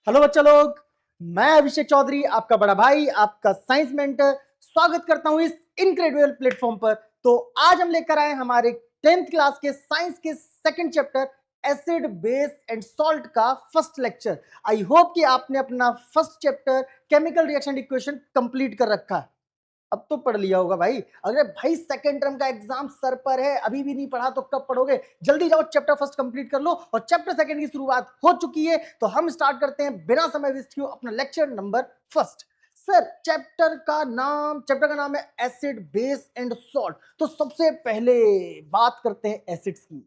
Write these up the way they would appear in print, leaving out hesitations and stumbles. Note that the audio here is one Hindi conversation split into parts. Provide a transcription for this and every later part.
हेलो बच्चा लोग, मैं अभिषेक चौधरी आपका बड़ा भाई, आपका साइंस मेंटर स्वागत करता हूं इस इनक्रेडिबल प्लेटफॉर्म पर। तो आज हम लेकर आए हमारे 10th क्लास के साइंस के second chapter acid base and salt का फर्स्ट लेक्चर। आई होप कि आपने अपना first chapter chemical reaction equation complete कर रखा है। अब तो पढ़ लिया होगा भाई। अगर भाई सेकंड टर्म का एग्जाम सर पर है, अभी भी नहीं पढ़ा तो कब पढ़ोगे? जल्दी जाओ, चैप्टर फर्स्ट कंप्लीट कर लो और चैप्टर सेकंड की शुरुआत हो चुकी है। तो हम स्टार्ट करते हैं बिना समय वेस्ट किए अपना lecture number first. Sir, chapter का नाम है एसिड बेस एंड सॉल्ट। तो सबसे पहले बात करते हैं एसिड्स की।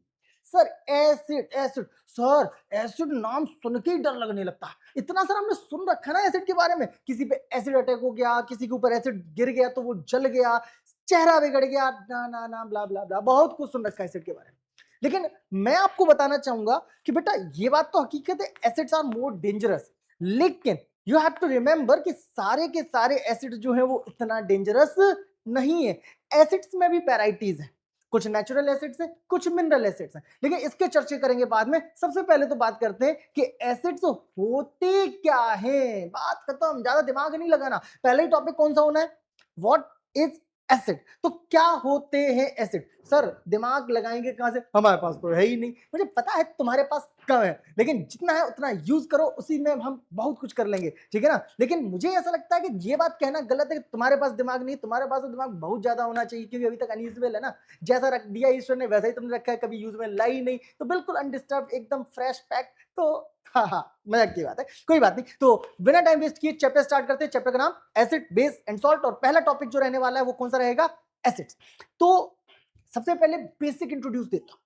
Sir acid acid sir acid नाम सुन के ही डर लगने लगता है। इतना सर हमने सुन रखा है ना एसिड के बारे में, किसी पे एसिड अटैक हो गया, किसी के ऊपर एसिड गिर गया तो वो जल गया, चेहरा बिगड़ गया, ना ना ना ब्ला ब्ला ब्ला, बहुत कुछ सुन रखा है एसिड के बारे में। लेकिन मैं आपको बताना चाहूंगा कि बेटा ये बात तो हकीकत है, एसिड्स आर मोर डेंजरस। लेकिन यू हैव टू रिमेंबर कि सारे के सारे एसिड जो है वो इतना डेंजरस नहीं है। एसिड्स में भी वैराइटीज है, कुछ नेचुरल एसिड्स हैं, कुछ मिनरल एसिड्स हैं, लेकिन इसके चर्चे करेंगे बाद में। सबसे पहले तो बात करते हैं कि एसिड्स होते क्या हैं। बात खत्म, ज्यादा दिमाग नहीं लगाना। पहले ही टॉपिक कौन सा होना है? What is acid. तो क्या होते हैं एसिड? सर दिमाग लगाएंगे कहां से? हमारे पास तो है ही नहीं। मुझे पता है तुम्हारे पास कम है, लेकिन जितना है उतना यूज करो, उसी में हम बहुत कुछ कर लेंगे, ठीक है ना? लेकिन मुझे ऐसा लगता है कि ये बात कहना गलत है कि तुम्हारे पास दिमाग नहीं। तुम्हारे पास तो दिमाग बहुत ज्यादा होना चाहिए, क्योंकि अभी तक अनयूजुअल है ना। जैसा रख दिया ईश्वर ने वैसा ही तुमने रखा है, कभी यूज में लाई नहीं, तो बिल्कुल अनडिस्टर्ब, एकदम फ्रेश पैक। तो हाँ हाँ, मजाक की बात है, कोई बात नहीं। तो बिना टाइम वेस्ट किए चैप्टर स्टार्ट करते हैं। चैप्टर का नाम एसिड बेस एंड सॉल्ट, और पहला टॉपिक जो रहने वाला है वो कौन सा रहेगा? एसिड्स। तो सबसे पहले बेसिक इंट्रोड्यूस देता हूं,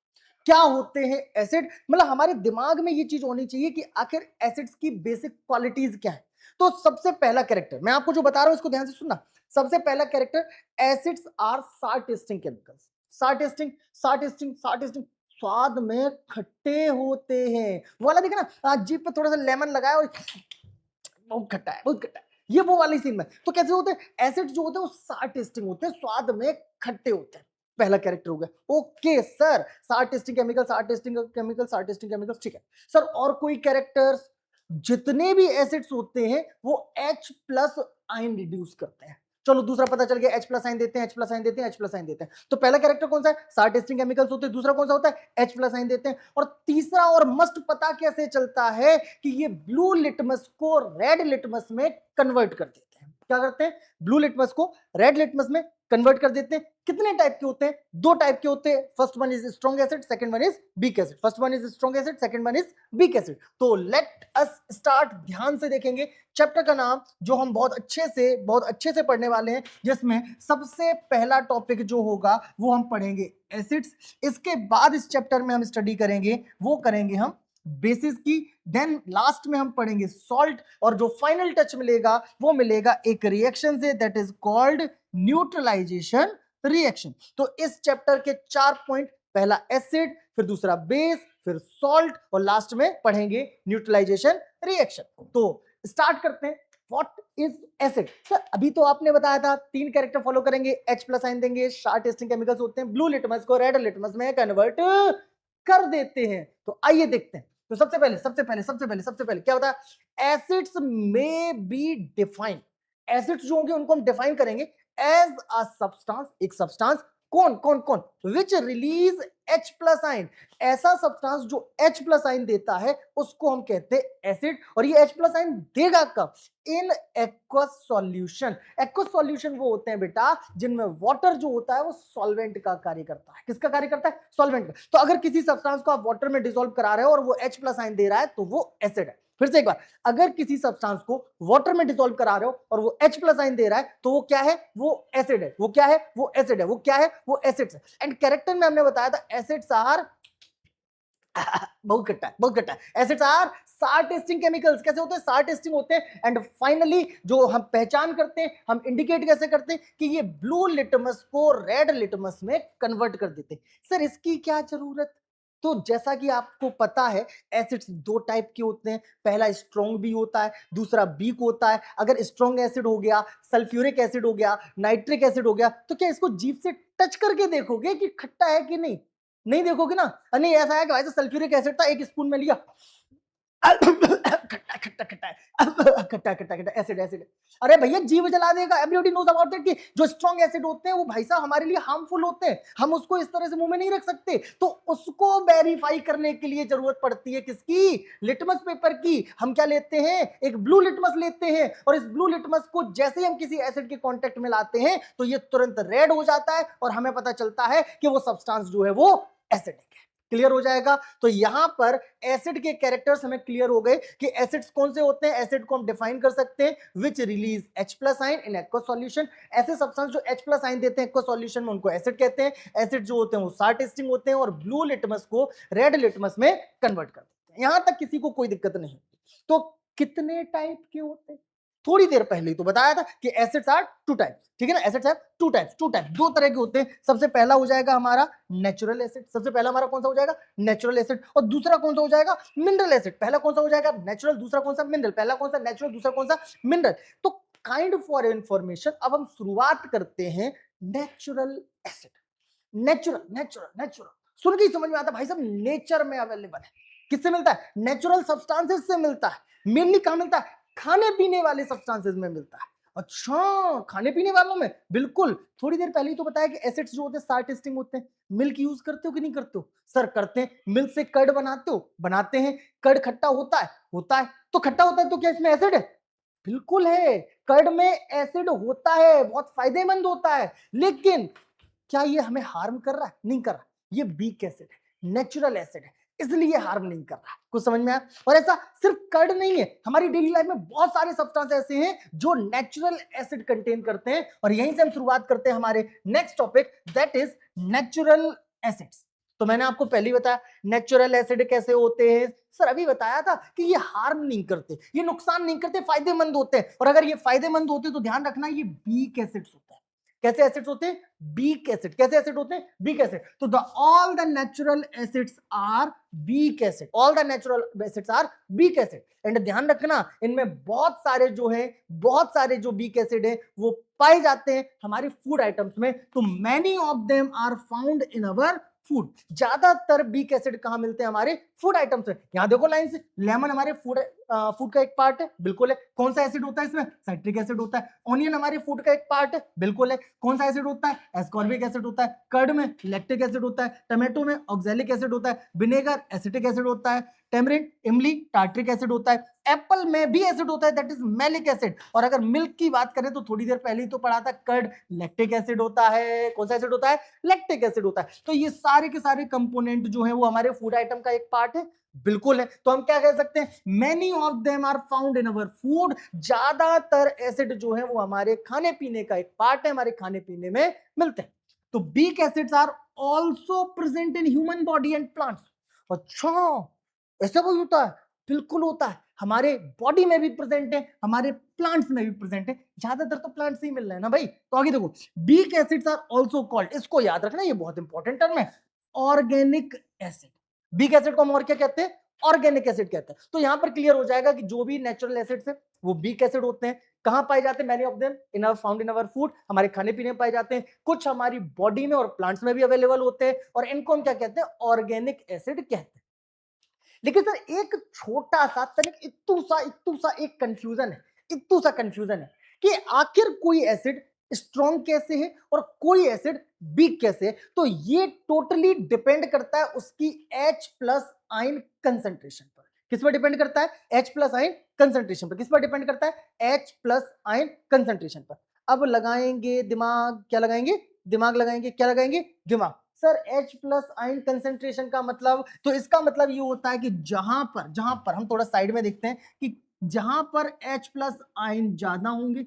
क्या होते हैं एसिड। मतलब हमारे दिमाग में ये चीज होनी चाहिए कि आखिर एसिड्स की बेसिक क्वालिटीज क्या है। तो सबसे पहला कैरेक्टर मैं आपको जो बता रहा हूं इसको ध्यान से सुनना। सबसे पहला कैरेक्टर, एसिड्स आर सार टेस्टिंग केमिकल्स। सार टेस्टिंग, सार टेस्टिंग, सार टेस्टिंग, स्वाद में खट्टे होते हैं। वो वाला देखा ना, जीभ पे थोड़ा सा लेमन लगाया और बहुत खट्टा है, बहुत खट्टा है, ये वो वाली सीन में। तो कैसे होते हैं एसिड जो होते हैं? वो सार टेस्टिंग होते हैं, स्वाद में खट्टे होते हैं। पहला कैरेक्टर हो गया। ओके सर, सार टेस्टिंग केमिकल, सार टेस्टिंग केमिकल, सार टेस्टिंग केमिकल, ठीक है सर। और कोई कैरेक्टर्स? जितने भी एसिड्स होते हैं वो H प्लस आयन रिड्यूस करते हैं। चलो दूसरा पता चल गया, H प्लस आयन देते हैं, H प्लस आयन देते हैं, H प्लस आयन देते हैं। तो पहला कैरेक्टर कौन सा है? सार टेस्टिंग केमिकल्स होते हैं। दूसरा कौन सा होता है? H प्लस आयन देते हैं। और तीसरा और मस्ट पता कैसे चलता है कि ये ब्लू लिटमस को रेड लिटमस में कन्वर्ट कर देते हैं। क्या करते हैं? ब्लू लिटमस को रेड लिटमस में कन्वर्ट कर देते हैं। कितने टाइप के होते हैं? दो टाइप के होते हैं। First one is strong acid, second one is weak acid. First one is strong acid, second one is weak acid. तो लेट अस स्टार्ट। ध्यान से देखेंगे चैप्टर का नाम जो हम बहुत अच्छे से पढ़ने वाले हैं, जिसमें सबसे पहला टॉपिक जो होगा वो हम पढ़ेंगे एसिड्स। इसके बाद इस चैप्टर में हम स्टडी करेंगे, वो करेंगे हम बेसिस की। देन लास्ट में हम पढ़ेंगे सॉल्ट, और जो फाइनल टच मिलेगा वो मिलेगा एक रिएक्शन से, that is called neutralization reaction. तो इस चैप्टर के 4 पॉइंट, पहला एसिड, फिर दूसरा बेस, फिर सॉल्ट, और लास्ट में पढ़ेंगे न्यूट्रलाइजेशन रिएक्शन। तो स्टार्ट करते हैं। What is acid? सर अभी तो आपने बताया था 3 कैरेक्टर फॉलो करेंगे, H प्लस आयन देंगे, सार टेस्टिंग केमिकल्स होते हैं, ब्लू लिटमस को रेड लिटमस में कन्वर्ट कर देते हैं। तो आइए देखते हैं। तो सबसे पहले क्या होता है? एसिड्स में बी डिफाइंड। एसिड्स जो होंगे उनको हम डिफाइन करेंगे एज अ सब्सटेंस, एक सब्सटेंस। कौन कौन कौन? विच रिलीज H प्लस आयन। ऐसा सब्सटेंस जो H प्लस आयन देता है उसको हम कहते हैं एसिड। और ये H प्लस आयन देगा कब? इन एक्वस सॉल्यूशन। एक्वस सॉल्यूशन वो होते हैं बेटा जिनमें वाटर जो होता है वो सॉल्वेंट का कार्य करता है। किसका कार्य करता है? सॉल्वेंट का। तो अगर किसी सब्सटेंस को आप वाटर में डिसॉल्व करा रहे हो और वो H प्लस आयन दे रहा है तो वो एसिड है। फिर से एक बार, अगर किसी सब्सटेंस को वाटर में डिसॉल्व करा रहे हो और वो H प्लस आयन दे रहा है तो वो क्या है? वो एसिड है। वो क्या है? वो एसिड है। वो क्या है? वो एसिड्स है। एंड कैरेक्टर में हमने बताया था एसिड्स आर बहुत खट्टा है, बहुत खट्टा है। एसिड्स आर सार टेस्टिंग केमिकल्स। कैसे होते हैं? सार टेस्टिंग होते हैं। एंड फाइनली जो हम पहचान करते हैं, हम इंडिकेट कैसे करते हैं कि ये ब्लू लिटमस को रेड लिटमस में कन्वर्ट कर देते हैं। सर इसकी क्या जरूरत? तो जैसा कि आपको पता है एसिड्स 2 टाइप के होते हैं। पहला स्ट्रॉन्ग भी होता है, दूसरा वीक होता है। अगर स्ट्रॉन्ग एसिड हो गया, सल्फ्यूरिक एसिड हो गया, नाइट्रिक एसिड हो गया, तो क्या इसको जीभ से टच करके देखोगे कि खट्टा है कि नहीं? नहीं देखोगे ना। नहीं, ऐसा है कि भाई सल्फ्यूरिक एसिड था, 1 स्पून में लिया खट्टा खट्टा खट्टा है, खट्टा खट्टा खट्टा, एसिड एसिड। अरे भैया जीव जला देगा, एवरीबॉडी नोज अबाउट इट कि जो स्ट्रॉन्ग एसिड होते हैं वो भाई साहब हमारे लिए हार्मफुल होते हैं, हम उसको इस तरह से मुंह में नहीं रख सकते। तो उसको वेरीफाई करने के लिए जरूरत पड़ती है किसकी? लिटमस पेपर की। हम क्या लेते हैं? एक ब्लू लिटमस लेते हैं, और इस ब्लू लिटमस को जैसे ही हम किसी एसिड के कांटेक्ट में लाते हैं तो ये तुरंत रेड हो जाता है और हमें पता चलता है कि वो सब्सटेंस जो है वो एसिडिक है। क्लियर हो जाएगा? तो यहां पर एसिड के कैरेक्टर्स हमें क्लियर हो गए कि एसिड्स कौन से होते हैं। एसिड को हम डिफाइन कर सकते हैं विच release H+ ion in aqueous solution. ऐसे सब्सटेंस जो H+ आयन देते हैं एक्वस सॉल्यूशन में उनको एसिड कहते हैं। एसिड जो होते हैं वो सार टेस्टिंग होते हैं और ब्लू लिटमस को रेड लिटमस में कन्वर्ट कर देते हैं। यहां तक किसी को कोई दिक्कत नहीं। तो कितने टाइप के होते हैं? थोड़ी देर पहले तो बताया था कि एसिड्स आर टू टाइप्स, ठीक है ना? एसिड्स आर टू टाइप्स, दो तरह के होते हैं। सबसे पहला हो जाएगा हमारा नेचुरल एसिड। सबसे पहला हमारा कौन सा हो जाएगा? Natural acid. और दूसरा कौन सा हो जाएगा? Mineral acid. पहला कौन सा हो जाएगा? नेचुरल। दूसरा कौन सा? मिनरल। पहला कौन सा? नेचुरल। दूसरा कौन सा? मिनरल। तो काइंड फॉर इंफॉर्मेशन अब हम शुरुआत करते हैं natural acid. Natural natural natural सुन के ही समझ में आता है भाई साहब, नेचर में अवेलेबल है। किससे मिलता है? नेचुरल सब्सटेंसेस से मिलता है। मेनली कहां मिलता है? खाने पीने वाले सब्सटेंसेस में मिलता है। अच्छा, खाने पीने वालों में? बिल्कुल। थोड़ी देर पहले ही तो बताया कि एसिड्स जो होते हैं सार टेस्टिंग होते हैं। मिल्क यूज करते हो कि नहीं करते हो? सर करते हैं। मिल्क से कर्ड बनाते हो? बनाते हैं। कर्ड खट्टा होता है? होता है। तो खट्टा होता है तो क्या इसमें एसिड है? बिल्कुल है। कर्ड में एसिड होता है, बहुत फायदेमंद होता है। लेकिन क्या ये हमें हार्म कर रहा है? नहीं कर रहा। ये वीक एसिड है, नेचुरल एसिड है, इसलिए हार्म नहीं कर रहा है। कुछ समझ में आया? और ऐसा सिर्फ कर्ड नहीं है, हमारी डेली लाइफ में बहुत सारे सब्सटेंस ऐसे हैं जो नेचुरल एसिड कंटेन करते हैं। और यहीं से हम शुरुआत करते हैं हमारे next topic, that is natural acids. तो मैंने आपको पहले ही बताया नेचुरल एसिड कैसे होते हैं। सर अभी बताया था कि ये हार्म नहीं करते, ये नुकसान नहीं करते, फायदेमंद होते हैं। और अगर ये फायदेमंद होते तो ध्यान रखना ये वीक एसिड्स होते हैं। कैसे एसिड्स होते हैं? Weak acid. कैसे एसिड होते हैं? Weak acid. तो the all the natural acids are weak acid. All the natural acids are weak acid. And ध्यान रखना इनमें बहुत सारे जो है, बहुत सारे जो वीक एसिड है वो पाए जाते हैं हमारे फूड आइटम्स में। तो many of them are found in our food. ज्यादातर वीक एसिड कहां मिलते हैं? हमारे फूड आइटम्स में। यहां देखो लाइन से, लेमन हमारे फूड का एक पार्ट है, बिल्कुल है। कौन सा एसिड होता है इसमें? साइट्रिक एसिड होता है। ऑनियन हमारे फूड का एक पार्ट है, बिल्कुल है। कौन सा एसिड होता है? एस्कॉर्बिक एसिड होता है। कर्ड में लैक्टिक एसिड होता है। टमाटो में ऑक्सैलिक एसिड होता है। विनेगर एसिटिक एसिड होता है। टेमरिन इमली टार्ट्रिक एसिड होता है। एप्पल में भी एसिड होता है, दैट इज मैलिक एसिड। और अगर मिल्क की बात करें तो थोड़ी देर पहले ही तो पढ़ा था, कर्ड लैक्टिक एसिड होता है। कौन सा एसिड होता है? लैक्टिक एसिड होता है। तो ये सारे के सारे कंपोनेंट जो है वो हमारे फूड आइटम का एक पार्ट है, बिल्कुल है। तो हम क्या कह सकते हैं? Many of them are found in our food. ज्यादातर एसिड जो है वो हमारे खाने पीने का एक पार्ट है, हमारे खाने पीने में मिलते हैं। तो weak acids are also present in human body and plants. अच्छा, ऐसा भी होता है? बिल्कुल होता है। हमारे बॉडी में भी प्रेजेंट है, हमारे प्लांट्स में भी प्रेजेंट है। ज्यादातर तो प्लांट्स ही मिल रहा है ना भाई। तो आगे देखो, weak acids are also called, इसको याद रखना, ये बहुत इंपॉर्टेंट टर्म है, ऑर्गेनिक एसिड। वीक एसिड को हम और क्या कहते हैं? ऑर्गेनिक एसिड कहते हैं। तो यहां पर क्लियर हो जाएगा कि जो भी नेचुरल एसिड्स है वो वीक एसिड होते हैं। कहां पाए जाते हैं? Many of them in our found in our food, हमारे खाने पीने में पाए जाते हैं। कुछ हमारी बॉडी में और प्लांट्स में भी अवेलेबल होते हैं, और इनको हम क्या कहते हैं? ऑर्गेनिक एसिड कहते हैं। लेकिन सर एक छोटा सा तनिक इत्तू सा एक कंफ्यूजन है, इत्तू सा कंफ्यूजन है कि आखिर कोई एसिड स्ट्रॉन्ग कैसे है और कोई एसिड वीक कैसे है। तो ये टोटली डिपेंड करता है उसकी H+ आयन कंसंट्रेशन पर। किस पर डिपेंड करता है? H+ आयन कंसंट्रेशन पर। किस पर डिपेंड करता है? H+ आयन कंसंट्रेशन पर। अब लगाएंगे दिमाग, क्या लगाएंगे? दिमाग लगाएंगे, क्या लगाएंगे? दिमाग। सर H+ आयन कंसेंट्रेशन का मतलब, तो इसका मतलब ये होता है कि जहां पर हम थोड़ा साइड में देखते हैं कि जहां पर H+ आयन ज्यादा होंगे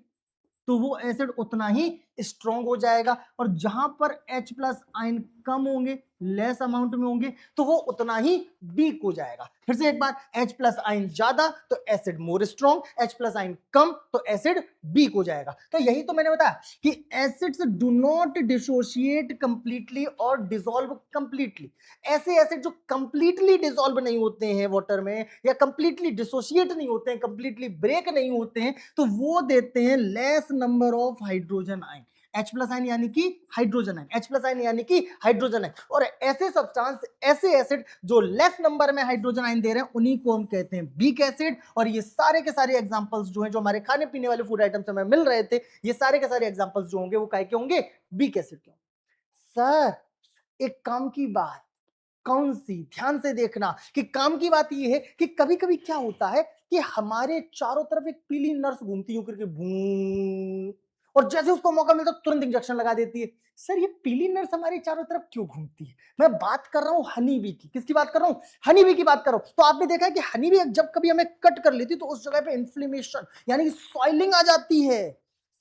तो वो एसिड उतना ही स्ट्रॉन्ग हो जाएगा, और जहां पर H+ आयन कम होंगे, लेस अमाउंट में होंगे, तो वो उतना ही वीक हो जाएगा। फिर से एक बार, H+ आयन ज्यादा तो एसिड मोर स्ट्रॉन्ग, H+ आयन कम तो एसिड वीक हो जाएगा। तो यही तो मैंने बताया कि acids do not dissociate completely और डिसॉल्व कंप्लीटली। ऐसे एसिड जो कंप्लीटली डिसॉल्व नहीं होते हैं वाटर में, या कंप्लीटली डिसोशिएट नहीं होते हैं, कंप्लीटली ब्रेक नहीं होते हैं, तो वो देते हैं less number of hydrogen ion. H plus ion यानी कि hydrogen ion, H plus ion यानी कि हाइड्रोजन आयन। और ऐसे सब्सटेंस, ऐसे एसिड जो लेस नंबर में हाइड्रोजन आयन दे रहे हैं उन्हीं को हम कहते हैं वीक एसिड। और ये सारे के सारे एग्जांपल्स जो हैं, जो हमारे खाने पीने वाले फूड आइटम्स हमें मिल रहे थे, ये सारे के सारे एग्जांपल्स जो होंगे वो काहे के होंगे? वीक एसिड के। सर एक काम की बात, कौन सी? ध्यान से देखना कि काम की बात ये है कि कभी कभी क्या होता है कि हमारे चारों तरफ एक पीली नर्स घूमती है करके भूं, और जैसे उसको मौका मिलता है तुरंत इंजेक्शन लगा देती है। सर ये पीली नर्स हमारे चारों तरफ क्यों घूमती है? मैं बात कर रहा हूं हनी बी की। किसकी बात कर रहा हूं? हनी बी की बात कर रहा हूं। तो आपने देखा है कि हनी बी जब कभी हमें कट कर लेती तो उस जगह पे इन्फ्लेमेशन यानी कि सॉइलिंग आ जाती है।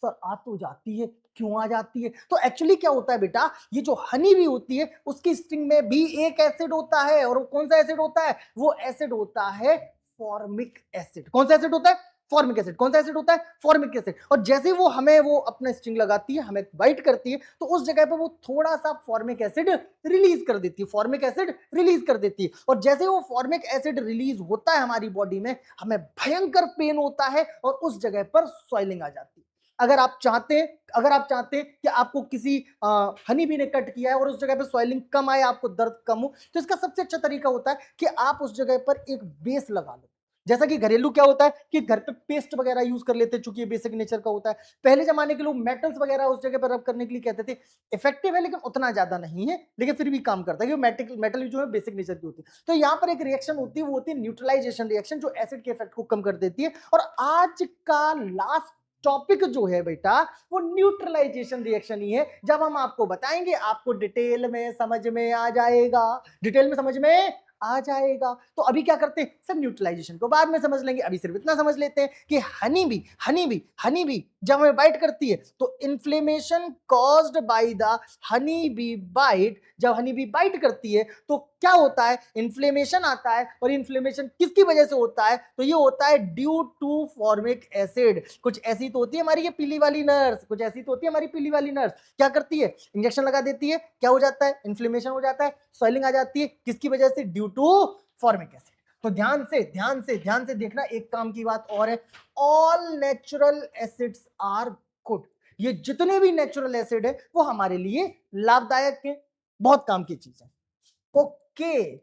सर आ तो जाती है, क्यों आ जाती है? तो एक्चुअली क्या होता है बेटा, ये जो हनी भी होती है उसकी स्टिंग में भी एक एसिड होता है। और कौन सा एसिड होता है? वो एसिड होता है फॉर्मिक एसिड। कौन सा एसिड होता है? Formic acid. कौन सा एसिड होता है? Formic acid. और जैसे वो हमें वो अपना स्टिंग लगाती है, हमें बाइट करती है, तो उस जगह पे वो थोड़ा सा फॉर्मिक एसिड रिलीज कर देती है, फॉर्मिक एसिड रिलीज कर देती है। और जैसे वो फॉर्मिक एसिड रिलीज होता है हमारी बॉडी में, हमें भयंकर पेन होता है और उस जगह पर सॉइलिंग आ जाती है। अगर आप चाहते हैं, अगर आप चाहते हैं कि आपको किसी हनी बी ने कट किया है और उस जगह पे सॉइलिंग कम आए, आपको दर्द कम हो, तो इसका सबसे अच्छा तरीका होता है कि आप उस जगह पर एक बेस लगा लो। जैसा कि घरेलू क्या होता है कि घर पे पेस्ट वगैरह यूज कर लेते हैं, चूंकि ये बेसिक नेचर का होता है। पहले जमाने के लोग मेटल्स वगैरह उस जगह पर रब करने के लिए कहते थे। इफेक्टिव है लेकिन उतना ज्यादा नहीं है, लेकिन फिर भी काम करता है क्योंकि मेटल जो है बेसिक नेचर की होती है। तो यहाँ पर एक रिएक्शन होती है, वो होती है न्यूट्रलाइजेशन रिएक्शन, जो एसिड के इफेक्ट को कम कर देती है। और आज का लास्ट टॉपिक जो है बेटा, वो न्यूट्रलाइजेशन रिएक्शन ही है। जब हम आपको बताएंगे आपको डिटेल में समझ में आ जाएगा, डिटेल में समझ में आ जाएगा। तो अभी क्या करते हैं सर, न्यूट्रलाइजेशन को बाद में समझ लेंगे। अभी सिर्फ इतना समझ लेते हैं कि हनी बी जब हमें बाइट करती है तो inflammation caused by the honey bee bite, जब हनी बी बाइट करती है तो क्या होता है? इन्फ्लेमेशन आता है। और इन्फ्लेमेशन किसकी वजह से होता है? तो ये होता है ड्यू टू फॉर्मिक एसिड। कुछ ऐसी तो होती है हमारी ये पीली वाली नर्स, कुछ ऐसी तो होती है हमारी पीली वाली नर्स, क्या करती है? इंजेक्शन लगा देती है। क्या हो जाता है? इन्फ्लेमेशन हो जाता है, सॉइलिंग आ जाती है। किसकी वजह से? Due to formic acid. तो ध्यान से देखना। एक काम की बात और है, all natural acids are good. ये जितने भी नेचुरल एसिड है वो हमारे लिए लाभदायक है, बहुत काम की चीज है। ओके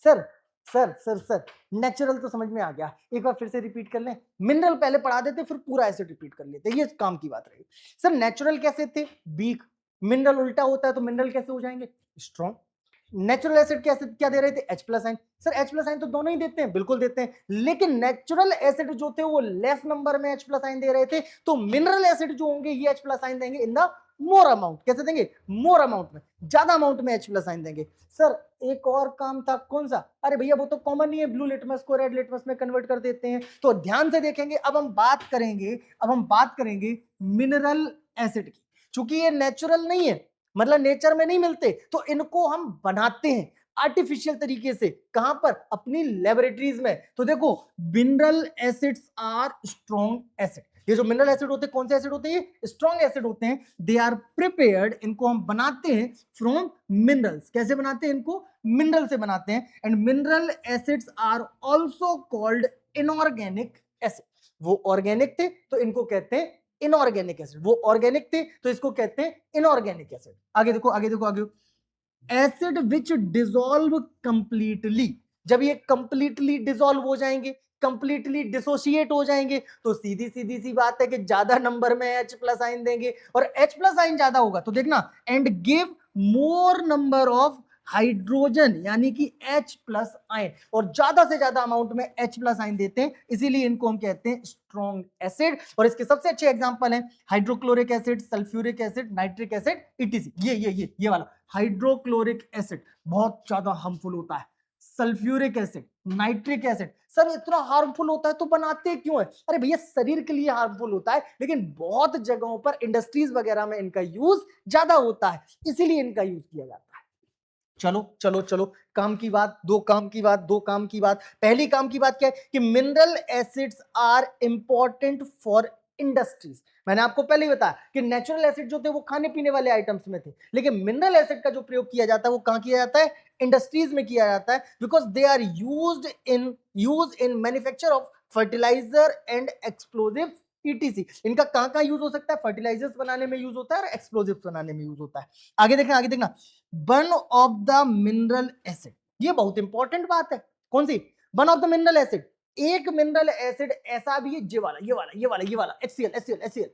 सर, सर नेचुरल तो समझ में आ गया, एक बार फिर से रिपीट कर लें। मिनरल पहले पढ़ा देते फिर पूरा एसिड रिपीट कर लेते, ये काम की बात रही। सर नेचुरल कैसे थे? वीक। मिनरल उल्टा होता है तो मिनरल कैसे हो जाएंगे? स्ट्रॉन्ग। नेचुरल एसिड कैसे क्या दे रहे थे? H plus ion. Sir H plus ion तो दोनों ही देते हैं, बिल्कुल देते हैं, लेकिन नेचुरल एसिड जो थे वो लेस नंबर में H प्लस आयन दे रहे थे। तो मिनरल एसिड जो होंगे ये H प्लस आयन देंगे इन द मोर अमाउंट। कैसे देंगे? मोर अमाउंट में, ज्यादा अमाउंट में H प्लस आयन देंगे। सर एक और काम था, कौन सा? अरे भैया वो तो कॉमन ही है, ब्लू लिटमस को रेड लिटमस में कन्वर्ट कर देते हैं। तो ध्यान से देखेंगे, अब हम बात करेंगे मिनरल एसिड की। चूंकि ये नेचुरल नहीं है, मतलब नेचर में नहीं मिलते, तो इनको हम बनाते हैं आर्टिफिशियल तरीके से। कहां पर? अपनी लेबोरेटरीज में। तो देखो, mineral acids are strong acid. ये जो मिनरल एसिड होते हैं, कौन से एसिड होते हैं? ये स्ट्रॉन्ग एसिड होते हैं। दे आर प्रिपेयर्ड, इनको हम बनाते हैं फ्रॉम मिनरल्स। कैसे बनाते हैं इनको? मिनरल से बनाते हैं। And mineral acids are also called inorganic acid. वो ऑर्गेनिक थे तो इनको कहते हैं इनऑर्गेनिक एसिड, वो ऑर्गेनिक थे तो इसको कहते हैं इनऑर्गेनिक एसिड। आगे देखो एसिड विच डिसॉल्व कंप्लीटली। जब ये कंप्लीटली डिसॉल्व हो जाएंगे, कंप्लीटली डिसोशिएट हो जाएंगे, तो सीधी सी बात है कि ज्यादा नंबर में H प्लस आइन देंगे। और H प्लस आइन ज्यादा होगा तो देखना, and give more number of hydrogen यानी कि H प्लस आयन, और ज्यादा से ज्यादा अमाउंट में H प्लस आयन देते हैं, इसीलिए इनको हम कहते हैं स्ट्रॉन्ग एसिड। और इसके सबसे अच्छे एग्जांपल हैं hydrochloric acid, sulphuric acid, nitric acid, etc.. ये वाला हाइड्रोक्लोरिक एसिड बहुत ज्यादा हार्मफुल होता है। Sulphuric acid, nitric acid, sir इतना हार्मफुल होता है तो बनाते क्यों है? अरे भैया शरीर के लिए हार्मफुल होता है, लेकिन बहुत जगहों पर इंडस्ट्रीज वगैरह में इनका यूज ज्यादा होता है, इसीलिए इनका यूज किया जाता है। चलो काम की बात, दो काम की बात। पहली काम की बात क्या है कि mineral acids are important for industries. मैंने आपको पहले ही बताया कि नेचुरल एसिड जो थे वो खाने पीने वाले आइटम्स में थे, लेकिन मिनरल एसिड का जो प्रयोग किया जाता है वो कहां किया जाता है? इंडस्ट्रीज में किया जाता है, because they are used in manufacture of fertilizer and explosive ETC. इनका कहां कहां यूज हो सकता है? फर्टिलाइजर्स बनाने में यूज होता है और एक्सप्लोजिव्स बनाने में यूज होता है। आगे देखना one of the mineral acid, ये बहुत इंपॉर्टेंट बात है। कौन सी? One of the mineral acid. एक मिनरल एसिड ऐसा भी है, ये वाला HCl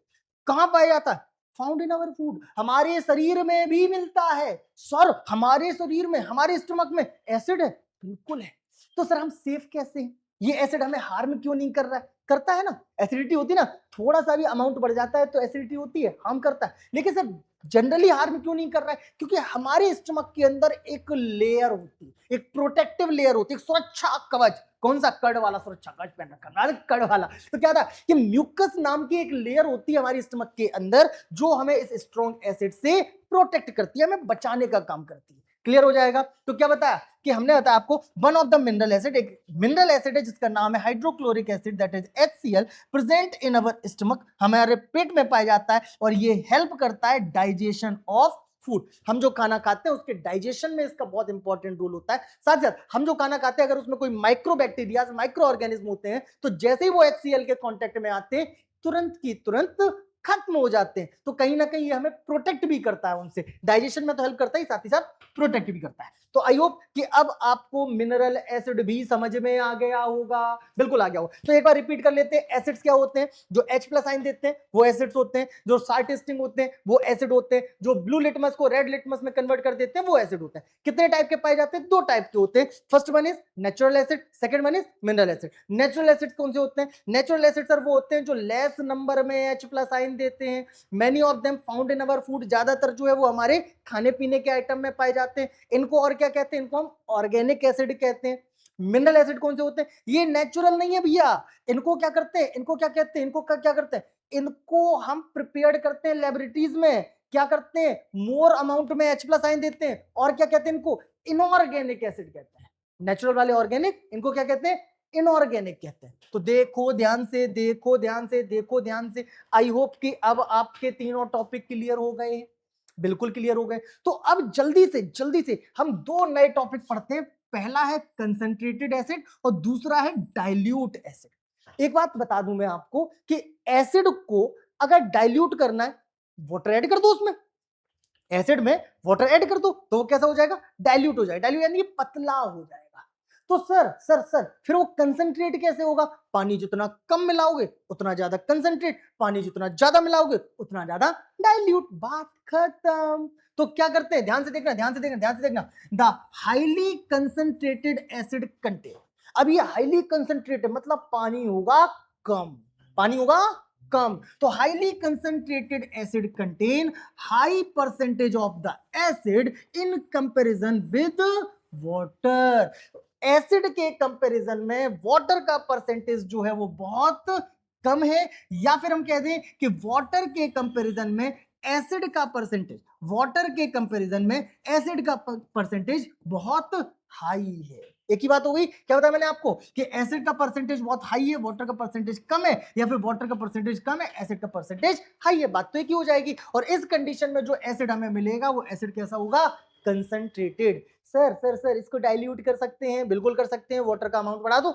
कहां पाया जाता है? फाउंड इन अवर फूड, हमारे शरीर में भी मिलता है। सर हमारे शरीर में, हमारे स्टमक में एसिड है? बिल्कुल है। तो सर हम सेफ कैसे हैं? ये एसिड हमें हार्म क्यों नहीं कर रहा है? करता है ना, एसिडिटी होती है ना, थोड़ा सा भी अमाउंट बढ़ जाता है तो एसिडिटी होती है, हार्म करता है। लेकिन सर जनरली हार्म क्यों नहीं कर रहा है? क्योंकि हमारे स्टमक के अंदर एक लेयर होती है, एक प्रोटेक्टिव लेयर होती है, एक सुरक्षा कवच। कौन सा? कर्ड वाला सुरक्षा कवच पहन रखा है, कर्ड वाला। तो क्या था कि म्यूकस नाम की एक लेयर होती है हमारी स्टमक के अंदर, जो हमें इस स्ट्रॉन्ग एसिड से प्रोटेक्ट करती है, हमें बचाने का काम करती है। क्लियर हो जाएगा? तो क्या बताया कि हमने बताया आपको one of the mineral acid, एक मिनरल एसिड है जिसका नाम है hydrochloric acid, that is HCl, present in our stomach, हमारे पेट में पाया जाता है और ये हेल्प करता है डाइजेशन ऑफ फूड। हम जो खाना खाते हैं उसके डाइजेशन में इसका बहुत इंपॉर्टेंट रोल होता है। साथ साथ हम जो खाना खाते हैं अगर उसमें कोई माइक्रो बैक्टीरिया, माइक्रो ऑर्गेनिज्म होते हैं तो जैसे ही वो HCl के कांटेक्ट में आते हैं तुरंत की तुरंत खत्म हो जाते हैं। तो कहीं ना कहीं ये हमें प्रोटेक्ट भी करता है, उनसे डाइजेशन में तो हेल्प करता है, साथ ही साथ प्रोटेक्ट भी करता है। तो आई होप कि अब आपको मिनरल एसिड भी समझ में आ गया होगा। बिल्कुल आ गया होगा। तो एक बार रिपीट कर लेते हैं। एसिड्स क्या होते हैं? जो H+ आयन देते हैं वो एसिड्स होते हैं, जो साल्ट टेस्टिंग होते हैं वो एसिड होते हैं, जो ब्लू लिटमस को रेड लिटमस में कन्वर्ट कर देते हैं वो एसिड होते हैं। कितने टाइप के पाए जाते हैं? 2 टाइप के होते हैं। First one is natural acid, second one is mineral acid. Natural acid कौन से होते हैं? नेचुरल एसिड सर वो होते हैं जो लेस नंबर में H+ आयन देते हैं। Many of them found in our food, ज्यादातर जो है वो हमारे खाने पीने के आइटम में पाए जाते हैं। इनको और क्या कहते हैं? इनको हम ऑर्गेनिक एसिड कहते हैं। मिनरल एसिड कौन से होते हैं? ये नेचुरल नहीं है भैया। इनको क्या करते हैं? इनको क्या कहते हैं? इनको क्या करते हैं? इनको हम प्रिपेयर करते हैं लेबोरेटरीज में। क्या करते हैं? मोर अमाउंट में H+ आयन देते हैं। और क्या कहते हैं इनको? इनऑर्गेनिक एसिड कहते हैं। नेचुरल वाले ऑर्गेनिक, इनको क्या कहते हैं? इनऑर्गेनिक कहते हैं। तो देखो ध्यान से, देखो ध्यान से, देखो ध्यान से। आई होप कि अब आपके तीनों टॉपिक क्लियर हो गए हैं। बिल्कुल क्लियर हो गए। तो अब जल्दी से हम 2 नए टॉपिक पढ़ते हैं। पहला है कंसंट्रेटेड एसिड और दूसरा है डाइल्यूट एसिड। एक बात बता दूं मैं आपको कि एसिड को अगर डाइल्यूट करना है, वाटर ऐड कर दो उसमें, एसिड में वाटर ऐड कर दो तो वो कैसा हो जाएगा? डाइल्यूट हो जाएगा। डाइल्यूट यानी पतला हो जाएगा। तो सर फिर वो कंसंट्रेट कैसे होगा? पानी जितना कम मिलाओगे उतना ज्यादा कंसंट्रेट, पानी जितना ज्यादा मिलाओगे उतना ज्यादा डाइल्यूट। बात खत्म। तो क्या करते हैं? ध्यान से देखना। The highly concentrated acid contain, अब ये हाईली कंसंट्रेटेड मतलब पानी होगा कम, पानी होगा कम। तो highly concentrated acid contain high percentage of the acid in comparison with water. Acid के कंपैरिजन में वाटर का परसेंटेज जो है वो बहुत कम है, या फिर हम कह दें कि वाटर के कंपैरिजन में एसिड का परसेंटेज, वाटर के कंपैरिजन में एसिड का परसेंटेज बहुत हाई है। एक ही बात हो गई। क्या बताया मैंने आपको कि एसिड का परसेंटेज बहुत हाई है, वाटर का परसेंटेज कम है, या फिर वाटर का परसेंटेज कम है, एसिड का परसेंटेज हाई है। बात तो एक ही हो जाएगी। और इस कंडीशन में जो एसिड हमें मिलेगा वो एसिड कैसा होगा? कंसंट्रेटेड। सर इसको डाइल्यूट कर सकते हैं? बिल्कुल कर सकते हैं। वाटर का अमाउंट बढ़ा दो,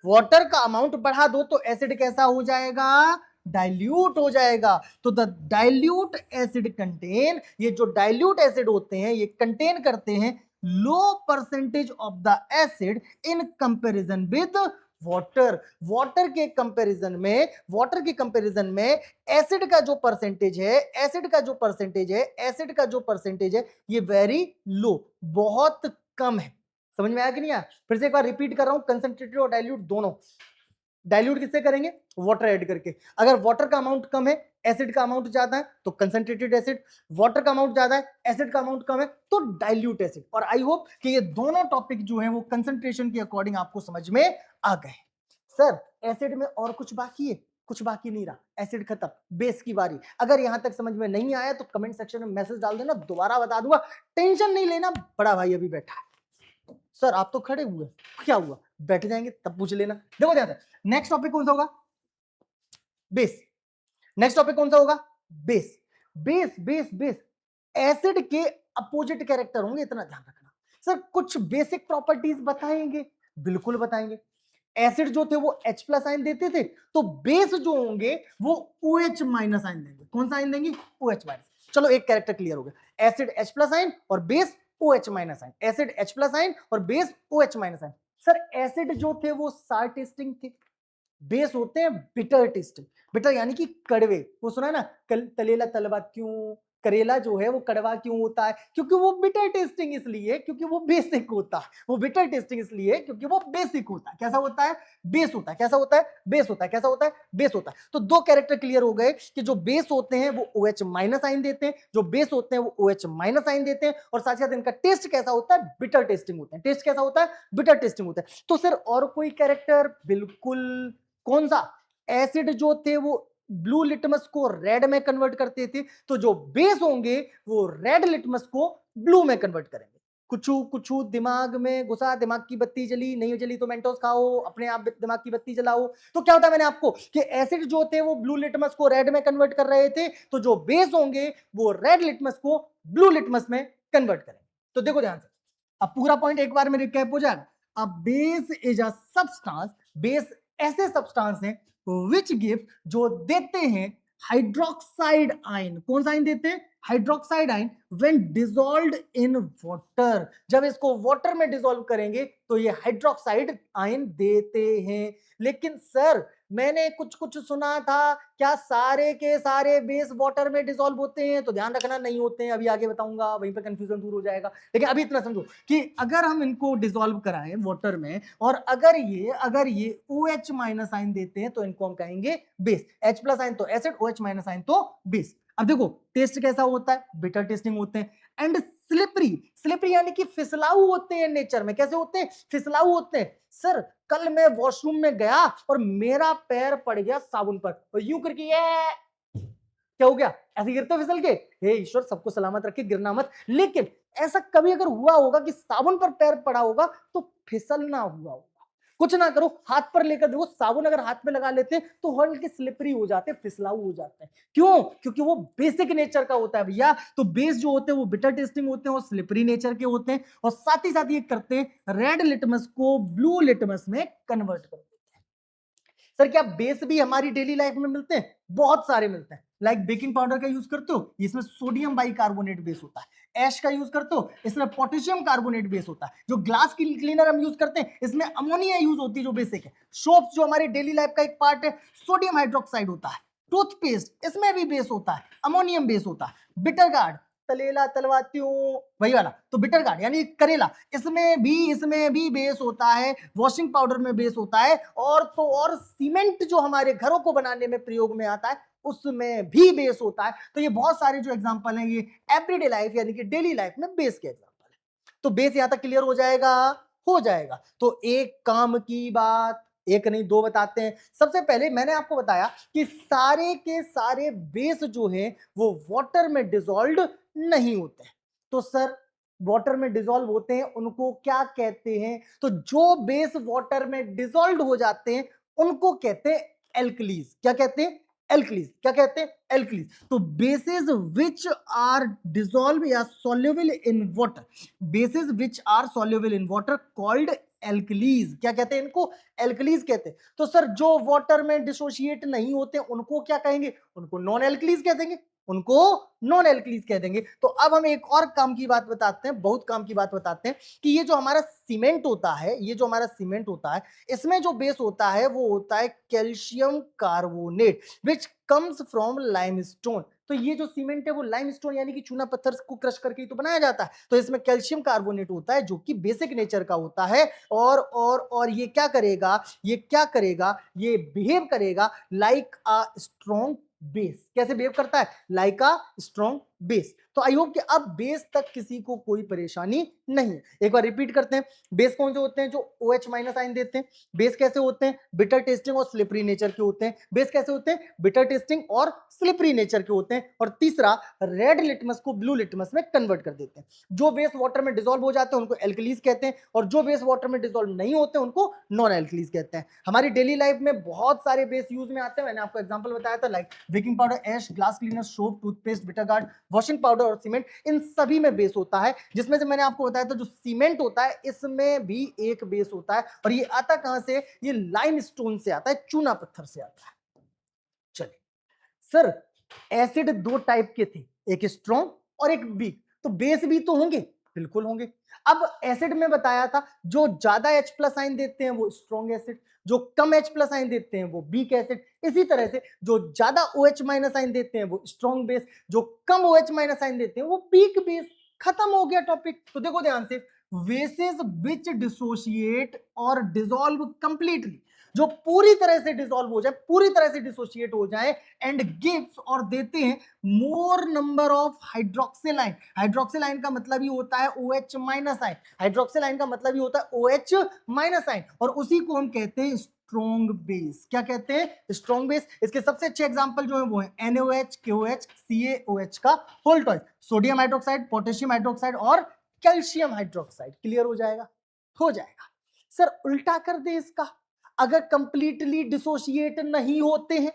वाटर का अमाउंट बढ़ा दो तो एसिड कैसा हो जाएगा? डाइल्यूट हो जाएगा। तो द डाइल्यूट एसिड कंटेन, ये जो डाइल्यूट एसिड होते हैं ये कंटेन करते हैं low percentage of the acid in comparison with water. Water के कंपैरिजन में, वाटर के कंपैरिजन में एसिड का जो परसेंटेज है, एसिड का जो परसेंटेज है, एसिड का जो परसेंटेज है ये वेरी लो, बहुत कम है। समझ में आया कि नहीं आया? फिर से एक बार रिपीट कर रहा हूं, कंसंट्रेटेड और डाइल्यूट दोनों। डाइल्यूट किससे करेंगे? वाटर ऐड करके। अगर वाटर का अमाउंट कम है, एसिड का अमाउंट ज्यादा है तो कंसंट्रेटेड एसिड, वाटर का अमाउंट ज्यादा है, एसिड का अमाउंट कम है तो डाइल्यूट एसिड। और आई होप कि ये दोनों टॉपिक जो है वो कंसंट्रेशन के अकॉर्डिंग आपको समझ में आ गए। सर एसिड में और कुछ बाकी है? कुछ बाकी नहीं रहा, एसिड खत्म, बेस की बारी। अगर यहां तक समझ में नहीं आया तो कमेंट सेक्शन में मैसेज डाल देना, दोबारा बता दूंगा। टेंशन नहीं लेना, बड़ा भाई अभी बैठा है। सर आप तो खड़े हुए, क्या हुआ? बैठ जाएंगे तब पूछ लेना। देखो ध्यान से, नेक्स्ट टॉपिक कौन सा होगा? बेस। नेक्स्ट टॉपिक कौन सा होगा? बेस। बेस एसिड के अपोजिट कैरेक्टर होंगे, इतना ध्यान रखना। सर कुछ बेसिक प्रॉपर्टीज बताएंगे? बिल्कुल बताएंगे। एसिड जो थे वो H प्लस आयन देते थे, तो बेस जो होंगे वो OH माइनस आयन देंगे। कौन सा आयन देंगे? OH minus. चलो एक कैरेक्टर क्लियर हो गया, एसिड H प्लस आयन और बेस OH माइनस आयन, एसिड H प्लस आयन और बेस OH माइनस आयन। सर एसिड जो थे वो सार टेस्टिंग थे, बेस होते हैं बिटर टेस्टिंग। बिटर यानी कि कड़वे, वो सुना है ना, तलेला तलवा क्यों, करेला जो है वो कड़वा क्यों होता है? क्योंकि वो बिटर टेस्टिंग इसलिए क्योंकि वो बेसिक होता है। वो बिटर टेस्टिंग इसलिए क्योंकि वो बेसिक होता है। कैसा होता है? बेस होता है। कैसा होता है? बेस होता है। कैसा होता है? बेस होता है। तो दो कैरेक्टर क्लियर हो गए कि जो बेस होते हैं वो OH माइनस आयन देते हैं, जो बेस होते हैं वो OH माइनस आयन देते हैं, और साथ ही साथ इनका टेस्ट कैसा होता है? बिटर टेस्टिंग होता है। टेस्ट कैसा होता है? बिटर टेस्टिंग होता है। तो सर और कोई कैरेक्टर? बिल्कुल। कौन सा? एसिड जो थे वो ब्लू लिटमस को रेड में कन्वर्ट करते थे, तो जो बेस होंगे वो रेड लिटमस को ब्लू में कन्वर्ट करेंगे। कुछ कुछ दिमाग में घुसा, दिमाग की बत्ती जली, नहीं जली तो मेंटोस खाओ, अपने आप दिमाग की बत्ती जलाओ। तो क्या होता है, मैंने आपको कि एसिड जो थे वो ब्लू लिटमस को रेड में कन्वर्ट कर रहे थे, तो जो बेस होंगे वो रेड लिटमस को ब्लू लिटमस में कन्वर्ट करेंगे। तो देखो ध्यान से, अब पूरा पॉइंट एक बार में रिकैप हो जाएगा। अब base is a substance, base ऐसे सब्सटेंस हैं विच गिव, जो देते हैं हाइड्रोक्साइड आयन। कौन सा आयन देते हैं? Hydroxide ion when dissolved in water. जब इसको वाटर में डिसॉल्व करेंगे तो ये हाइड्रोक्साइड आयन देते हैं। लेकिन सर मैंने कुछ कुछ सुना था, क्या सारे के सारे बेस वाटर में डिसॉल्व होते हैं? तो ध्यान रखना, नहीं होते हैं, अभी आगे बताऊंगा, वहीं पर कंफ्यूजन दूर हो जाएगा। लेकिन अभी इतना समझो कि अगर हम इनको डिसॉल्व कराएं वाटर में, और अगर ये OH माइनस आयन देते हैं तो इनको हम कहेंगे बेस। H प्लस आयन तो एसिड, OH माइनस आयन तो बेस। अब देखो टेस्ट कैसा होता है? बिटर टेस्टिंग होते हैं। एंड स्लिपरी, स्लिपरी यानी कि फिसलाऊ होते हैं नेचर में। कैसे होते हैं? फिसलाऊ होते हैं। सर कल मैं वॉशरूम में गया और मेरा पैर पड़ गया साबुन पर, और यूं करके ये क्या हो गया? ऐसे गिरते फिसल के, हे ईश्वर सबको सलामत रखे, गिरना मत। लेकिन ऐसा कभी अगर हुआ होगा कि साबुन पर पैर पड़ा होगा तो फिसलना हुआ होगा। कुछ ना करो, हाथ पर लेकर देखो, साबुन अगर हाथ में लगा लेते हैं तो हल्के स्लिपरी हो जाते हैं, फिसलाऊ हो जाते हैं। क्यों? क्योंकि वो बेसिक नेचर का होता है भैया। तो बेस जो होते हैं वो बिटर टेस्टिंग होते हैं और स्लिपरी नेचर के होते हैं, और साथ ही साथ ये करते हैं रेड लिटमस को ब्लू लिटमस में कन्वर्ट करते हैं। सर क्या बेस भी हमारी डेली लाइफ में मिलते हैं? बहुत सारे मिलते हैं। लाइक बेकिंग पाउडर का यूज करते हो, इसमें सोडियम बाइकार्बोनेट बेस होता है। ऐश का यूज करते हो, इसमें पोटेशियम कार्बोनेट बेस होता है। जो ग्लास की क्लीनर हम यूज करते हैं, इसमें अमोनिया यूज होती है जो बेसिक है। सोप्स जो हमारी डेली लाइफ का एक पार्ट है, सोडियम हाइड्रोक्साइड होता है। टूथपेस्ट, इसमें भी बेस होता है, अमोनियम बेस होता है। बिटर गार्ड, तलेला तलवाती हूँ वही वाला, तो बिटर गार्ड यानी करेला, इसमें भी बेस होता है। वॉशिंग पाउडर में बेस होता है, और तो और सीमेंट जो हमारे घरों को बनाने में प्रयोग में आता है उसमें भी बेस होता है। तो ये बहुत सारे जो एग्जांपल हैं, ये एवरीडे लाइफ यानी कि डेली लाइफ में बेस के एग्जांपल है। तो बेस यहां तक क्लियर हो जाएगा? हो जाएगा। तो एक काम की बात, एक नहीं दो बताते हैं। सबसे पहले मैंने आपको बताया कि सारे के सारे बेस जो हैं वो वाटर में डिसॉल्व्ड नहीं होते हैं। तो सर वाटर में डिसॉल्व होते हैं उनको क्या कहते हैं? तो जो बेस वाटर में डिसॉल्व हो जाते हैं उनको कहते हैं एल्कलीज। क्या कहते हैं? एल्कलीज। क्या कहते हैं? एल्कलीज। तो बेसिस विच आर डिसॉल्व या soluble in water, bases which are soluble in water called alkalis. क्या कहते हैं इनको? एल्कलीज कहते हैं। तो सर जो वाटर में डिसोशिएट नहीं होते उनको क्या कहेंगे? उनको नॉन एल्कलीज कह देंगे, उनको नॉन एल्कलीज कह देंगे। तो अब हम एक और काम की बात बताते हैं, बहुत काम की बात बताते हैं कि ये जो हमारा सीमेंट होता है, ये जो हमारा सीमेंट होता है, इसमें जो बेस होता है वो होता है calcium carbonate which comes from limestone. तो ये जो सीमेंट है वो लाइमस्टोन यानी कि चूना पत्थर को क्रश करके ही तो बनाया जाता है। तो इसमें कैल्शियम कार्बोनेट होता है जो कि बेसिक नेचर का होता है, और ये क्या करेगा? ये बिहेव करेगा लाइक अ स्ट्रॉन्ग बेस। कैसे बिहेव करता है? Like a strong base. तो आई होप कि अब बेस तक किसी को कोई परेशानी नहीं। एक बार रिपीट करते हैं, बेस कौन से होते हैं? जो OH माइनस आयन देते हैं। बेस कैसे होते हैं? बिटर टेस्टिंग और स्लिपरी नेचर के होते हैं। बेस कैसे होते हैं? बिटर टेस्टिंग और स्लिपरी नेचर के होते हैं। और तीसरा, रेड लिटमस को ब्लू लिटमस में कन्वर्ट कर देते हैं। जो बेस वाटर में डिसॉल्व हो जाते हैं उनको एल्कलीज कहते हैं, और जो बेस वाटर में डिसॉल्व नहीं होते उनको नॉन एल्कलीज कहते हैं। हमारी डेली लाइफ में बहुत सारे बेस यूज में आते हैं, मैंने आपको एग्जांपल बताया था, like baking powder, ash, glass cleaner, soap, toothpaste, bitter gourd, washing powder और सीमेंट, इन सभी में बेस होता है, जिसमें से मैंने आपको बताया था जो सीमेंट होता है इसमें भी एक बेस होता है, और ये आता कहां से, ये लाइमस्टोन से आता है, चूना पत्थर से आता है। चलिए सर, एसिड दो टाइप के थे, एक स्ट्रॉन्ग और एक वीक, तो बेस भी तो होंगे, बिल्कुल होंगे। अब एसिड में बताया था जो ज्यादा H प्लस आइन देते हैं वो स्ट्रॉन्ग एसिड, जो कम H प्लस आइन देते हैं वो वीक एसिड। इसी तरह से जो ज्यादा OH माइनस आइन देते हैं वो स्ट्रॉन्ग बेस, जो कम OH माइनस आइन देते हैं वो वीक बेस। खत्म हो गया टॉपिक। तो देखो ध्यान से, बेसेस विच डिसोशिएट और डिसॉल्व कंप्लीटली, जो पूरी तरह से डिसॉल्व हो जाए, पूरी तरह से डिसोशिएट हो जाए, एंड गिव्स और देते हैं मोर number of hydroxyl ion. Hydroxyl ion का मतलब ही होता है OH minus ion, hydroxyl ion का मतलब ही होता है OH माइनस आयन, और उसी को हम कहते हैं स्ट्रॉन्ग बेस। क्या कहते हैं, स्ट्रॉन्ग बेस। इसके सबसे अच्छे एग्जांपल जो है वो है NaOH, KOH, CaOH का होल टॉइस, सोडियम हाइड्रोक्साइड, पोटेशियम हाइड्रोक्साइड और कैल्शियम हाइड्रोक्साइड। क्लियर हो जाएगा, हो जाएगा। सर उल्टा कर दे इसका, अगर कंप्लीटली डिसोशिएट नहीं होते हैं,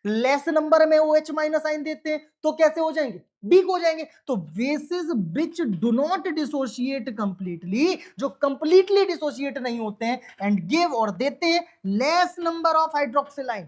लेस नंबर में OH माइनस आइन देते हैं, तो कैसे हो जाएंगे, वीक हो जाएंगे। तो bases which do not dissociate completely, जो कंप्लीटली डिसोशिएट नहीं होते हैं, एंड गिव और देते हैं लेस नंबर ऑफ हाइड्रोक्सिल आइन,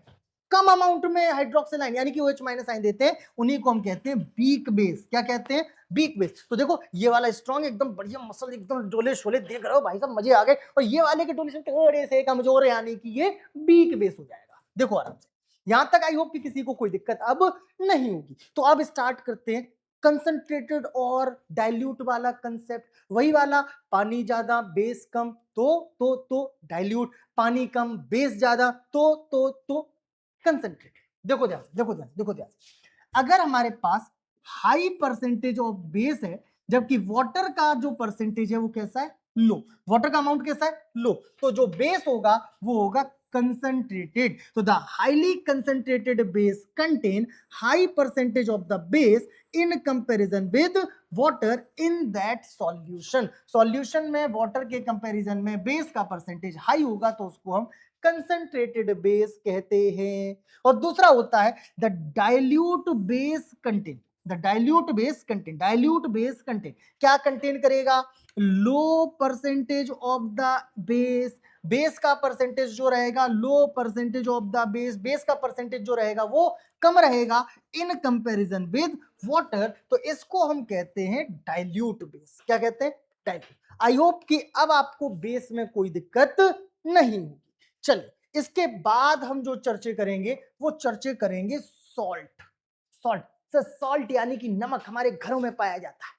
कम अमाउंट में हाइड्रोक्सिल आइन यानी कि OH माइनस आइन देते हैं, उन्हीं को हम कहते हैं वीक बेस। क्या कहते हैं, वीक बेस। तो देखो ये वाला स्ट्रॉन्ग एकदम बढ़िया मसल एकदम डोले शोले देख रहे हो भाई साहब, मजे आ गए। और ये वाले के डोलेशन थोड़े से कमजोर यानी कि ये वीक बेस हो जाएगा। देखो आराम से, यहां तक आई होप कि किसी को कोई दिक्कत अब नहीं होगी। तो अब स्टार्ट करते हैं कंसंट्रेटेड और डाइल्यूट वाला कंसेप्ट, वही वाला, पानी ज्यादा बेस कम, तो डाइल्यूट, पानी कम बेस ज्यादा, तो कंसंट्रेटेड। देखो ध्यान, देखो ध्यान, देखो ध्यान, अगर हमारे पास हाई परसेंटेज ऑफ बेस है, जबकि वाटर का जो परसेंटेज है वो कैसा है, लो, वाटर का अमाउंट कैसा है, लो, तो जो बेस होगा वो होगा concentrated. So the highly concentrated base contain high percentage of the base in comparison with water in that solution. Solution में water के comparison में base का percentage high होगा तो उसको हम concentrated base कहते हैं। और दूसरा होता है the dilute base content. The dilute base content, dilute base content क्या contain करेगा, low percentage of the base, base का परसेंटेज जो रहेगा, low percentage of the base, base का परसेंटेज जो रहेगा वो कम रहेगा इन कंपैरिजन विद वाटर, तो इसको हम कहते हैं डाइल्यूट बेस। क्या कहते हैं, डाइल्यूट। आई होप कि अब आपको बेस में कोई दिक्कत नहीं होगी। चलिए इसके बाद हम जो चर्चे करेंगे वो चर्चे करेंगे सॉल्ट। सॉल्ट सर, सॉल्ट यानी कि नमक हमारे घरों में पाया जाता है,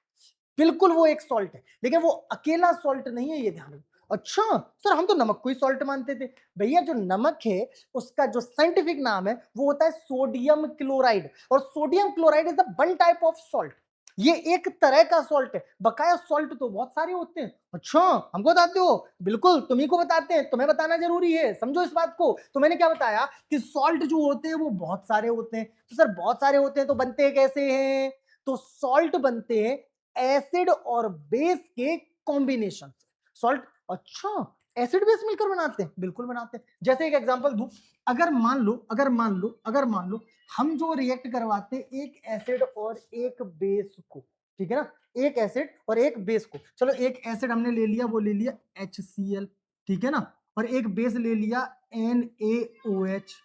बिल्कुल वो एक सॉल्ट है, लेकिन वो अकेला सॉल्ट नहीं है, ये ध्यान रखो। अच्छा सर, हम तो नमक को ही सॉल्ट मानते थे। भैया जो नमक है उसका जो साइंटिफिक नाम है वो होता है सोडियम क्लोराइड, और sodium chloride is the one type of salt. ये एक तरह का सॉल्ट है, बकाया सॉल्ट तो बहुत सारे होते हैं। अच्छा हमको बताते हो, बिल्कुल तुम्ही को बताते हैं, तुम्हें बताना जरूरी है, समझो इस बात को। तो मैंने क्या बताया कि सॉल्ट जो होते हैं वो बहुत सारे होते हैं। तो सर बहुत सारे होते हैं तो बनते कैसे हैं, तो सॉल्ट बनते हैं एसिड और बेस के कॉम्बिनेशन से। सॉल्ट, अच्छा एसिड बेस मिलकर बनाते हैं, बिल्कुल बनाते हैं। जैसे एक एग्जांपल दूं, अगर मान लो हम जो रिएक्ट करवाते हैं एक एसिड और एक बेस को, ठीक है ना, एक एसिड और एक बेस को, चलो एक एसिड हमने ले लिया, वो ले लिया HCl, ठीक है ना, और एक बेस ले लिया NaOH।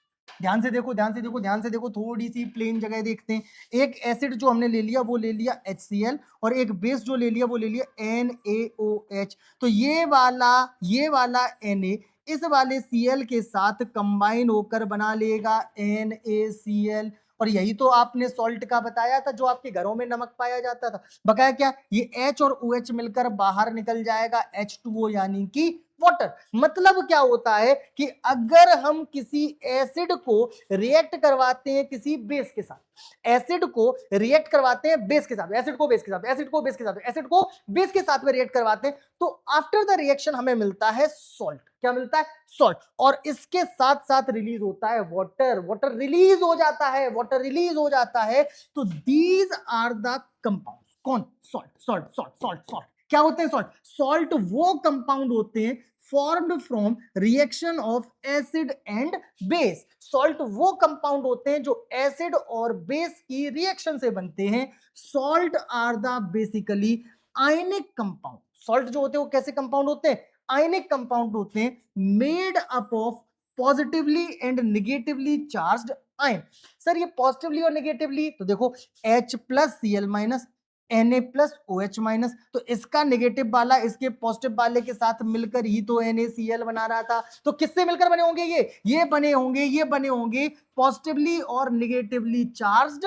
ध्यान से देखो, ध्यान से देखो, ध्यान से देखो, थोड़ी सी प्लेन जगह देखते हैं। एक एसिड जो हमने ले लिया वो ले लिया HCl, और एक बेस जो ले लिया वो ले लिया NaOH। तो ये वाला Na इस वाले Cl के साथ कंबाइन होकर बना लेगा NaCl। और यही तो आपने सॉल्ट का बताया था जो आपके घरों में नमक पाया जाता था। बकाया क्या, ये H और OH मिलकर बाहर निकल जाएगा H2O यानी कि वाटर। मतलब क्या होता है कि अगर हम किसी एसिड को रिएक्ट करवाते हैं किसी बेस के साथ, एसिड को रिएक्ट करवाते हैं बेस के साथ, एसिड को बेस के साथ, एसिड को बेस के साथ, एसिड को बेस के साथ में रिएक्ट करवाते हैं, तो आफ्टर द रिएक्शन हमें मिलता है सॉल्ट। क्या मिलता है, सॉल्ट। और इसके साथ साथ रिलीज होता है वाटर, वाटर रिलीज हो जाता है, वाटर रिलीज हो जाता है। तो दीज आर द कंपाउंड। कौन, salt, salt, salt, salt, salt. क्या होते हैं सॉल्ट, सॉल्ट वो कंपाउंड होते हैं formed from reaction of acid and base. Salt वो कंपाउंड होते हैं जो एसिड और बेस की रिएक्शन से बनते हैं। Salt are the basically ionic compound. Salt जो होते हैं वो कैसे कंपाउंड होते हैं? आयनिक कंपाउंड होते हैं, made up of positively and negatively charged ion. Sir ये पॉजिटिवली और निगेटिवली, तो देखो H plus Cl minus, Na plus OH minus, तो इसका नेगेटिव वाला इसके पॉजिटिव वाले के साथ मिलकर ही तो NaCl बना रहा था। तो किससे मिलकर बने होंगे ये बने होंगे पॉजिटिवली और निगेटिवली चार्ज्ड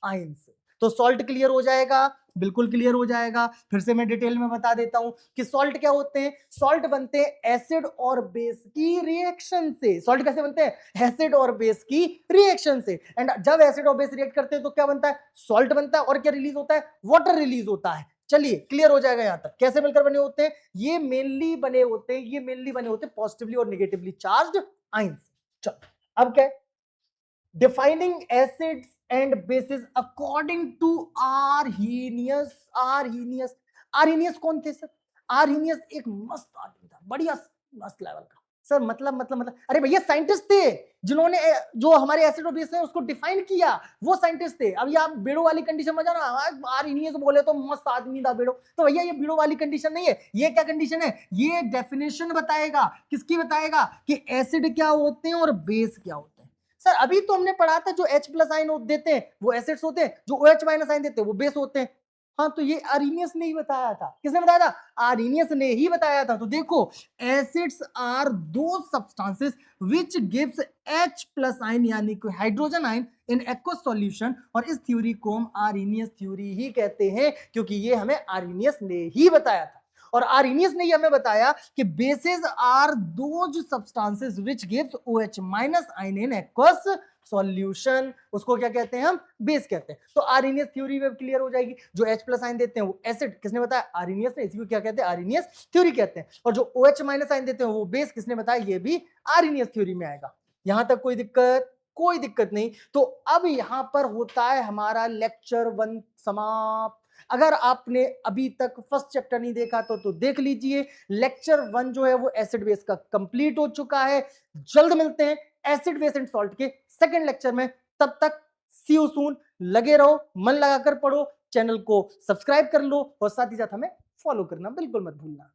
आयन से। तो सॉल्ट क्लियर हो जाएगा, बिल्कुल क्लियर हो जाएगा। फिर से मैं डिटेल में बता देता हूं कि सॉल्ट क्या होते हैं। सॉल्ट बनते हैं एसिड और बेस की रिएक्शन से। सॉल्ट कैसे बनते हैं? एसिड और बेस की रिएक्शन से। एंड जब एसिड और बेस रिएक्ट करते हैं तो क्या बनता है? सॉल्ट बनता है। और क्या रिलीज होता है? वाटर रिलीज होता है। चलिए क्लियर हो जाएगा यहां तक। कैसे मिलकर बने होते हैं? ये मेनली बने होते हैं पॉजिटिवली और निगेटिवली चार्ज्ड आयंस। चलो अब क्या है? Defining acids and bases according to Arrhenius. Arrhenius कौन थे सर? आर्हीनियस एक मस्त आदमी था, बढ़िया मस्त लेवल का। सर मतलब अरे भैया साइंटिस्ट थे जिन्होंने जो हमारे एसिड और बेस है उसको डिफाइन किया, वो साइंटिस्ट थे। अभी आप बेड़ो वाली कंडीशन में जाना, आर्हीनियस बोले तो मस्त आदमी था बेड़ो, तो भैया ये बेड़ो वाली कंडीशन नहीं है। ये क्या कंडीशन है? ये डेफिनेशन बताएगा। किसकी बताएगा? कि एसिड क्या होते हैं और बेस क्या होते हैं। सर अभी तो हमने पढ़ा था जो H प्लस आयन देते हैं वो एसिड्स होते हैं, जो OH माइनस आयन देते हैं वो बेस होते हैं। हाँ तो ये आर्हीनियस ने ही बताया था। किसने बताया था? आर्हीनियस ने ही बताया था। तो देखो एसिड्स आर दो substances which gives H plus ion यानी कि hydrogen ion in aqueous solution. और इस थ्योरी को हम आर्हीनियस थ्योरी ही कहते हैं क्योंकि ये हमें आर्हीनियस ने ही बताया था। और आर्हीनियस ने हमें बताया कि bases are those substances which gives OH minus ion in aqueous solution. उसको क्या कहते हैं? हम बेस कहते हैं। तो आर्हीनियस थ्योरी में क्लियर हो जाएगी। जो H प्लस आयन देते हैं वो एसिड, किसने बताया? आर्हीनियस ने। इसी को क्या कहते हैं? आर्हीनियस थ्योरी कहते हैं। और जो OH माइनस आयन देते हैं वो बेस, किसने बताया? ये भी आर्हीनियस थ्योरी में आएगा। यहां तक कोई दिक्कत? कोई दिक्कत नहीं। तो अब यहां पर होता है हमारा लेक्चर 1 समाप्त। अगर आपने अभी तक फर्स्ट चैप्टर नहीं देखा तो देख लीजिए। लेक्चर 1 जो है वो एसिड बेस का कंप्लीट हो चुका है। जल्द मिलते हैं एसिड बेस एंड सॉल्ट के सेकंड लेक्चर में। तब तक सी यू सून। लगे रहो, मन लगाकर पढ़ो, चैनल को सब्सक्राइब कर लो और साथ ही साथ हमें फॉलो करना बिल्कुल मत भूलना।